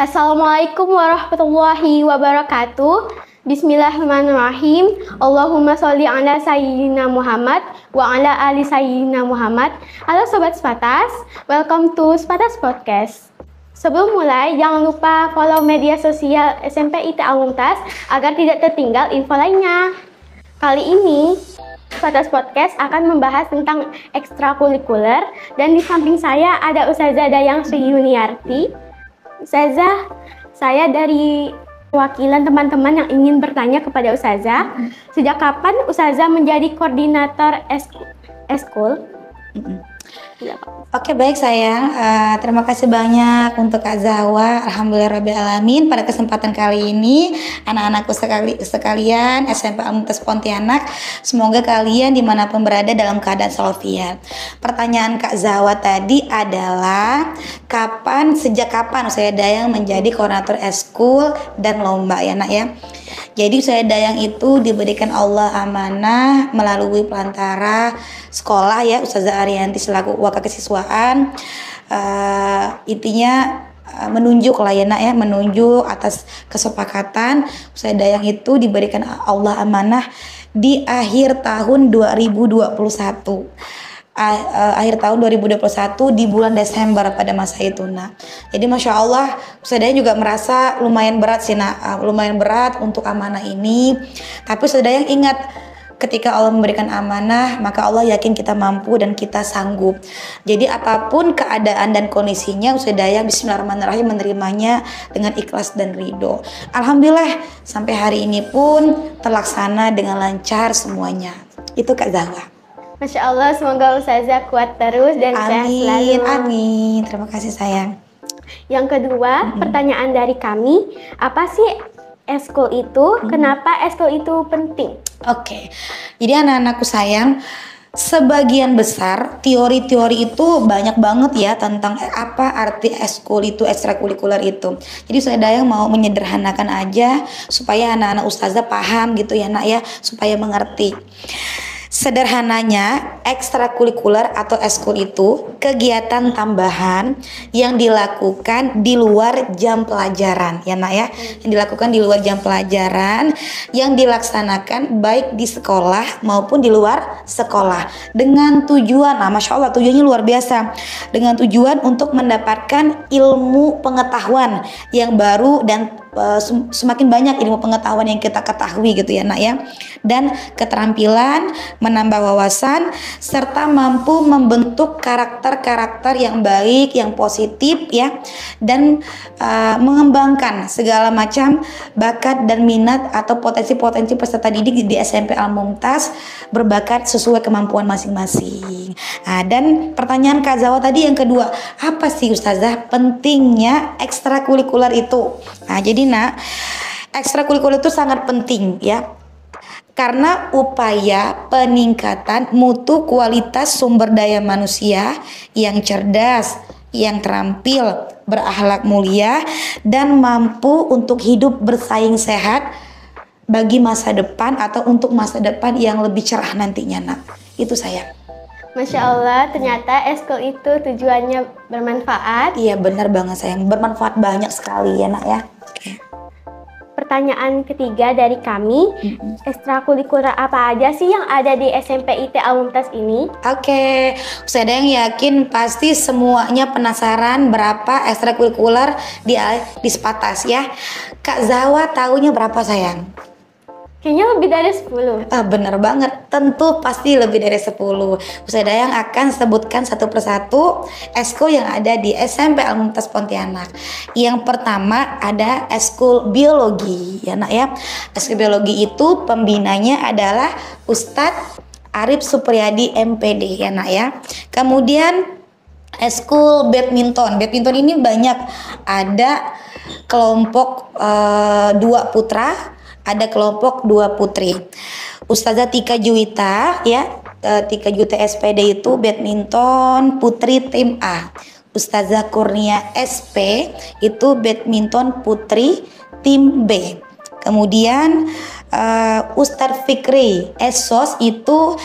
Assalamualaikum warahmatullahi wabarakatuh. Bismillahirrahmanirrahim. Allahumma sholli ala sayyidina Muhammad wa ala ali sayyidina Muhammad. Halo Sobat Spatas, welcome to Spatas Podcast. Sebelum mulai, jangan lupa follow media sosial SMP IT Alumtas agar tidak tertinggal info lainnya. Kali ini, Spatas Podcast akan membahas tentang ekstrakurikuler dan di samping saya ada Ustazah Dayang Sri Yuniarti. Ustazah, saya dari wakilan teman-teman yang ingin bertanya kepada Ustazah, sejak kapan Ustazah menjadi koordinator eskul? Oke, baik sayang. Terima kasih banyak untuk Kak Zahwa. Alhamdulillahirrabbilalamin. Pada kesempatan kali ini, anak-anakku sekalian SMP Alumtas Pontianak, semoga kalian dimanapun berada dalam keadaan selafiat. Pertanyaan Kak Zahwa tadi adalah sejak kapan saya Dayang menjadi koordinator eskul dan lomba ya nak ya. Jadi saya Dayang itu diberikan Allah amanah melalui pelantara sekolah ya, Ustazah Arianti selaku wakil kesiswaan. Intinya menunjuk lah ya nak ya, menunjuk atas kesepakatan saya Dayang itu diberikan Allah amanah di akhir tahun 2021. Akhir tahun 2021 di bulan Desember pada masa itu nak. Jadi Masya Allah saya juga merasa lumayan berat sih nak, lumayan berat untuk amanah ini. Tapi saya ingat ketika Allah memberikan amanah maka Allah yakin kita mampu dan kita sanggup. Jadi apapun keadaan dan kondisinya Ustazah Bismillahirrahmanirrahim menerimanya dengan ikhlas dan ridho. Alhamdulillah sampai hari ini pun terlaksana dengan lancar semuanya. Itu Kak Zahwa. Masya Allah, semoga Ustazah kuat terus dan sehat selalu. Amin, terima kasih sayang. Yang kedua, pertanyaan dari kami, apa sih eskul itu? Kenapa eskul itu penting? Oke, jadi anak-anakku sayang, sebagian besar teori-teori itu banyak banget ya tentang apa arti eskul itu, ekstrakurikuler itu. Jadi saya Dayang mau menyederhanakan aja supaya anak-anak Ustazah paham gitu ya nak ya, supaya mengerti. Sederhananya, ekstrakurikuler atau eskul itu kegiatan tambahan yang dilakukan di luar jam pelajaran ya nak ya, yang dilakukan di luar jam pelajaran, yang dilaksanakan baik di sekolah maupun di luar sekolah dengan tujuan, Masya Allah tujuannya luar biasa, dengan tujuan untuk mendapatkan ilmu pengetahuan yang baru dan semakin banyak ilmu pengetahuan yang kita ketahui gitu ya nak ya, dan keterampilan, menambah wawasan serta mampu membentuk karakter-karakter yang baik, yang positif ya, dan mengembangkan segala macam bakat dan minat atau potensi-potensi peserta didik di SMP Al-Mumtaz berbakat sesuai kemampuan masing-masing. Dan pertanyaan Kak Zahwa tadi yang kedua, apa sih Ustazah pentingnya ekstrakurikuler itu? Jadi nak, ekstrakurikuler itu sangat penting ya, karena upaya peningkatan mutu kualitas sumber daya manusia yang cerdas, yang terampil, berakhlak mulia, dan mampu untuk hidup bersaing sehat bagi masa depan atau untuk masa depan yang lebih cerah nantinya nak. Itu saya. Masya Allah, ternyata eskul itu tujuannya bermanfaat. Iya benar banget sayang, bermanfaat banyak sekali ya nak ya. Pertanyaan ketiga dari kami, ekstrakurikuler apa aja sih yang ada di SMP IT Alumtas ini? Oke, saya yang yakin pasti semuanya penasaran berapa ekstrakurikuler di Spatas ya. Kak Zahwa tahunya berapa sayang? Kayaknya lebih dari 10. Bener banget, tentu pasti lebih dari 10. Ustazah Dayang akan sebutkan satu persatu eskul yang ada di SMP Al-Mumtaz Pontianak. Yang pertama ada eskul biologi ya nak ya. Eskul biologi itu pembinanya adalah Ustadz Arif Supriyadi MPD ya nak ya. Kemudian eskul badminton. Badminton ini banyak, ada kelompok 2 putra, ada kelompok 2 putri. Ustazah Tika Juwita ya, Tika Juwita SPD itu badminton putri tim A. Ustazah Kurnia SP itu badminton putri tim B. Kemudian Ustadz Fikri Esos itu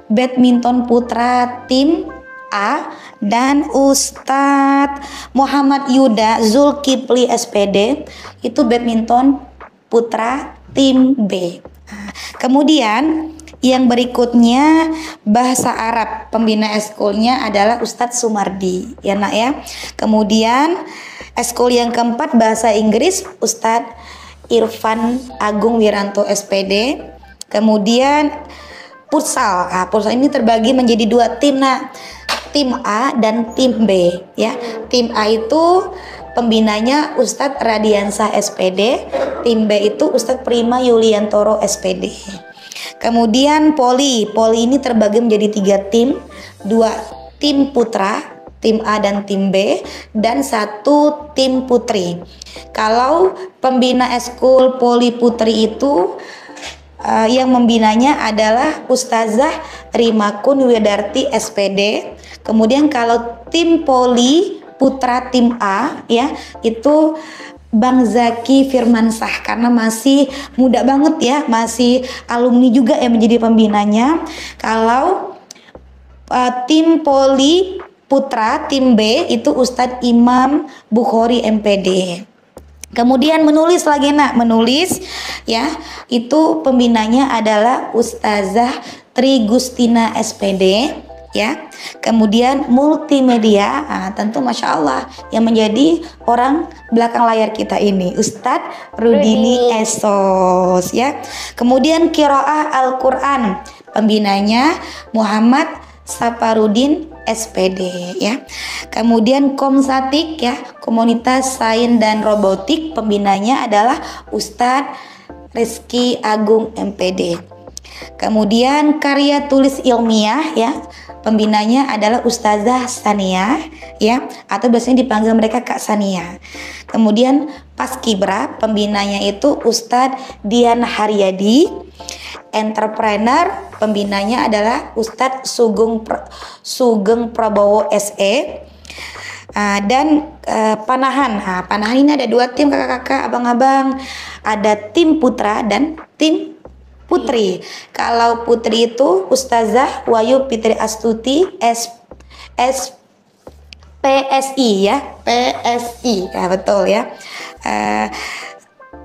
badminton putra tim A dan Ustadz Muhammad Yuda Zulkifli SPD itu badminton putra tim B. Kemudian yang berikutnya bahasa Arab, pembina eskulnya adalah Ustadz Sumardi ya nak ya. Kemudian eskul yang keempat bahasa Inggris Ustadz Irfan Agung Wiranto SPD. Kemudian futsal. Futsal ini terbagi menjadi 2 tim nak. Tim A dan tim B ya. Tim A itu pembinanya Ustadz Radiansah SPD, tim B itu Ustadz Prima Yuliantoro SPD. Kemudian poli ini terbagi menjadi 3 tim, 2 tim putra, tim A dan tim B, dan 1 tim putri. Kalau pembina eskul poli putri itu yang membinanya adalah Ustazah Rimakun Widarti SPD. Kemudian kalau tim poli putra tim A ya itu Bang Zaki Firmansah, karena masih muda banget ya, masih alumni juga yang menjadi pembinanya. Kalau tim poli putra tim B itu Ustadz Imam Bukhori MPD. Kemudian menulis lagi nak, menulis ya itu pembinanya adalah Ustazah Tri Gustina SPD ya. Kemudian multimedia, tentu masya Allah yang menjadi orang belakang layar kita ini Ustadz Rudini Esos ya. Kemudian Qiraah Al-Quran, pembinanya Muhammad Saparudin SPD ya. Kemudian Komsatik ya, komunitas sains dan robotik, pembinanya adalah Ustadz Rizky Agung MPD. Kemudian karya tulis ilmiah ya, pembinanya adalah Ustazah Sania ya, atau biasanya dipanggil mereka Kak Sania. Kemudian Paskibra, pembinanya itu Ustadz Dian Haryadi. Entrepreneur, pembinanya adalah Ustadz Sugeng Prabowo SE. Dan Panahan. Panahan ini ada 2 tim kakak-kakak, abang-abang. Ada tim putra dan tim putri. Kalau putri itu Ustazah Wayu Fitri Astuti PSI ya, PSI ya betul ya.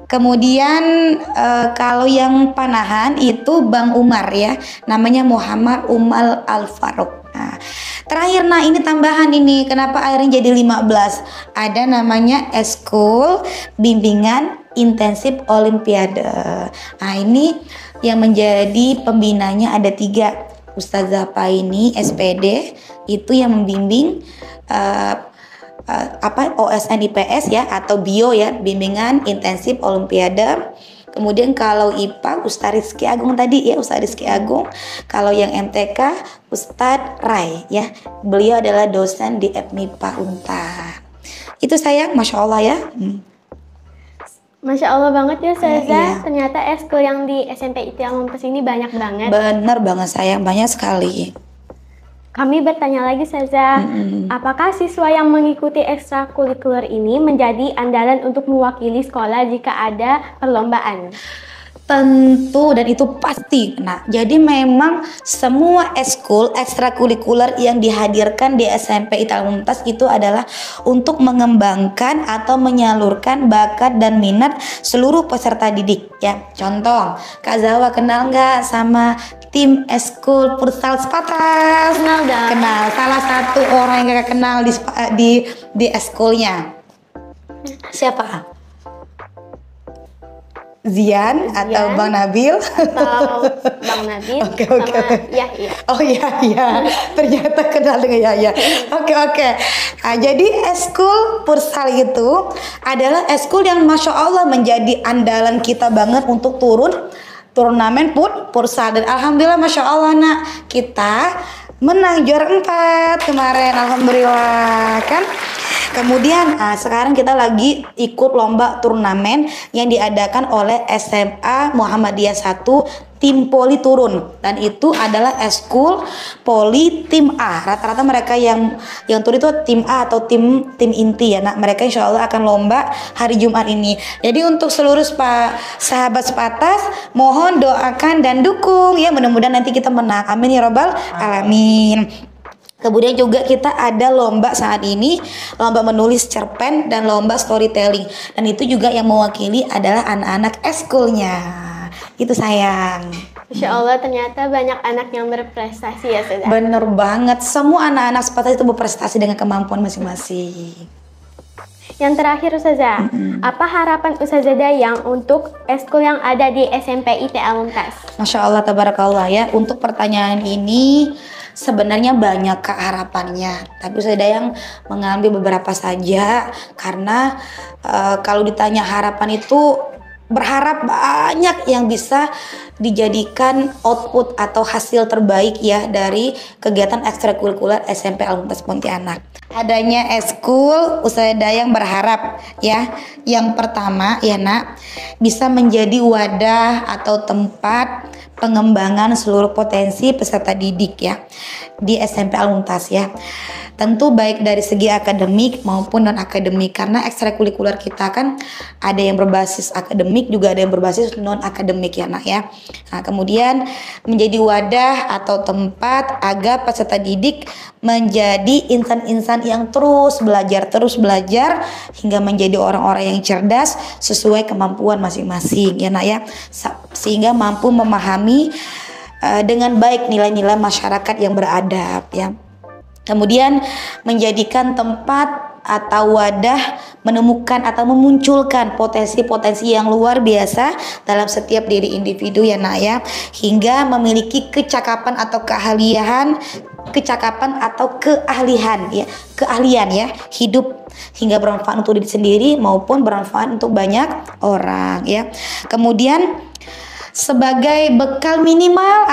Kemudian kalau yang Panahan itu Bang Umar ya, namanya Muhammad Umal Al Faruq. Terakhir ini tambahan ini, kenapa akhirnya jadi 15? Ada namanya eskul bimbingan intensif olimpiade. Ini yang menjadi pembinanya ada 3. Ustazah Paini SPD itu yang membimbing OSN IPS ya, atau bio ya, bimbingan intensif olimpiade. Kemudian kalau IPA Ustadz Rizky Agung tadi ya, Ustadz Rizky Agung. Kalau yang MTK Ustadz Rai ya, beliau adalah dosen di FMIPA Untar. Itu sayang, masya Allah ya. Masya Allah banget ya Ustazah, iya. Ternyata eskul yang di SMP ITIA Mumpes ini banyak banget. Bener banget sayang, banyak sekali. Kami bertanya lagi Ustazah, apakah siswa yang mengikuti ekstrakurikuler ini menjadi andalan untuk mewakili sekolah jika ada perlombaan? Tentu, dan itu pasti. Jadi memang semua eskul ekstrakurikuler yang dihadirkan di SMP ITIA Mumtaz itu adalah untuk mengembangkan atau menyalurkan bakat dan minat seluruh peserta didik ya. Contoh, Kak Zawa kenal nggak sama tim eskul futsal Spatas? Kenal dong. Kenal. Salah satu orang yang kakak kenal di eskulnya siapa? Zian atau Bang Nabil? Atau Bang Nabil? Oke. Iya. Oh iya. Ternyata kenal dengan ya. Oke. Jadi eskul futsal itu adalah eskul yang masya Allah menjadi andalan kita banget untuk turnamen futsal, dan alhamdulillah masya Allah kita menang juara 4 kemarin, alhamdulillah kan. Kemudian sekarang kita lagi ikut lomba turnamen yang diadakan oleh SMA Muhammadiyah 1 tim poli turun, dan itu adalah eskul poli tim A. Rata-rata mereka yang turun itu tim A atau tim inti ya. Mereka insya Allah akan lomba hari Jumat ini. Jadi untuk seluruh sahabat Spatas, mohon doakan dan dukung ya, mudah-mudahan nanti kita menang. Amin ya robbal alamin. Kemudian juga kita ada lomba saat ini, lomba menulis cerpen dan lomba storytelling. Dan itu juga yang mewakili adalah anak-anak eskulnya. Itu sayang. Masya Allah, ternyata banyak anak yang berprestasi ya Ustazah. Bener banget, semua anak-anak Sparta itu berprestasi dengan kemampuan masing-masing. Yang terakhir Ustazah, apa harapan Ustazah Dayang untuk eskul yang ada di SMP IT Al-Mumtaz? Masya Allah, tabarakallah ya. Untuk pertanyaan ini sebenarnya banyak Kak harapannya, tapi saya Dayang mengambil beberapa saja karena kalau ditanya harapan itu berharap banyak yang bisa dijadikan output atau hasil terbaik ya dari kegiatan ekstrakurikuler SMP Al-Mumtaz Pontianak. Adanya eskul, Ustazah Dayang berharap ya, yang pertama ya Nak, bisa menjadi wadah atau tempat pengembangan seluruh potensi peserta didik ya di SMP Al-Mumtaz ya. Tentu baik dari segi akademik maupun non akademik, karena ekstrakurikuler kita kan ada yang berbasis akademik juga ada yang berbasis non akademik ya Nak ya. Nah, kemudian menjadi wadah atau tempat agar peserta didik menjadi insan-insan yang terus belajar hingga menjadi orang-orang yang cerdas sesuai kemampuan masing-masing ya Nak ya, sehingga mampu memahami dengan baik nilai-nilai masyarakat yang beradab ya. Kemudian menjadikan tempat atau wadah menemukan atau memunculkan potensi-potensi yang luar biasa dalam setiap diri individu ya Nak ya, hingga memiliki kecakapan atau keahlian ya hidup hingga bermanfaat untuk diri sendiri maupun bermanfaat untuk banyak orang ya. Kemudian sebagai bekal minimal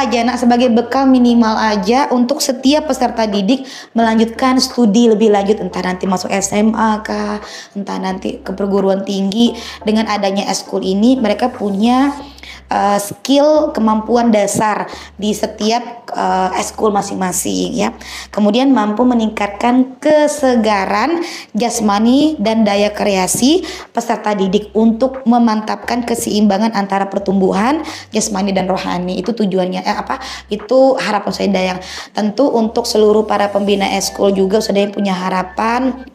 aja untuk setiap peserta didik melanjutkan studi lebih lanjut, entah nanti masuk SMA kah, entah nanti ke perguruan tinggi. Dengan adanya eskul ini mereka punya skill, kemampuan dasar di setiap eskul masing-masing ya. Kemudian mampu meningkatkan kesegaran jasmani dan daya kreasi peserta didik untuk memantapkan keseimbangan antara pertumbuhan jasmani dan rohani. Itu tujuannya itu harapan saya Dayang. Tentu untuk seluruh para pembina eskul juga sudah punya harapan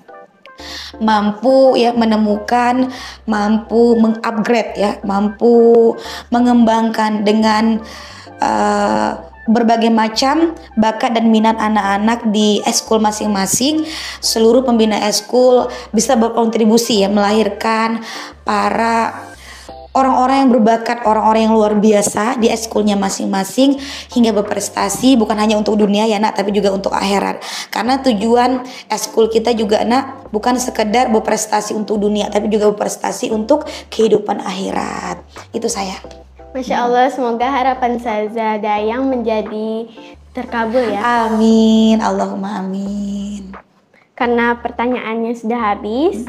mampu ya menemukan, mampu mengupgrade ya, mampu mengembangkan dengan berbagai macam bakat dan minat anak-anak di eskul masing-masing. Seluruh pembina eskul bisa berkontribusi ya melahirkan para orang-orang yang berbakat, orang-orang yang luar biasa di eskulnya masing-masing hingga berprestasi bukan hanya untuk dunia ya Nak, tapi juga untuk akhirat. Karena tujuan eskul kita juga Nak bukan sekedar berprestasi untuk dunia, tapi juga berprestasi untuk kehidupan akhirat. Itu saya. Masya Allah, semoga harapan Ustazah Dayang menjadi terkabul ya. Amin, Allahumma amin. Karena pertanyaannya sudah habis.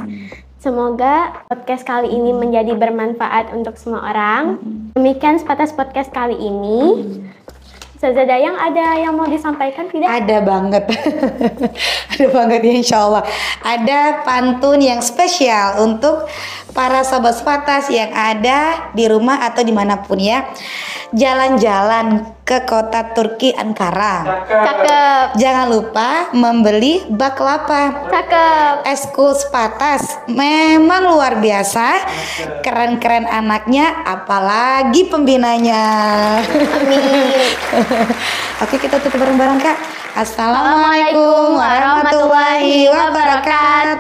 Semoga podcast kali ini menjadi bermanfaat untuk semua orang. Demikian sebatas podcast kali ini. Ustazah Dayang ada yang mau disampaikan tidak? Ada banget. Ada banget ya insya Allah. Ada pantun yang spesial untuk para sobat Spartas yang ada di rumah atau dimanapun ya. Jalan-jalan ke kota Turki Ankara. Cakep. Jangan lupa membeli baklava. Cakep. Eskul Spartas memang luar biasa. Keren-keren anaknya, apalagi pembinanya. Amin. Oke, kita tutup bareng-bareng Kak. Assalamualaikum warahmatullahi wabarakatuh.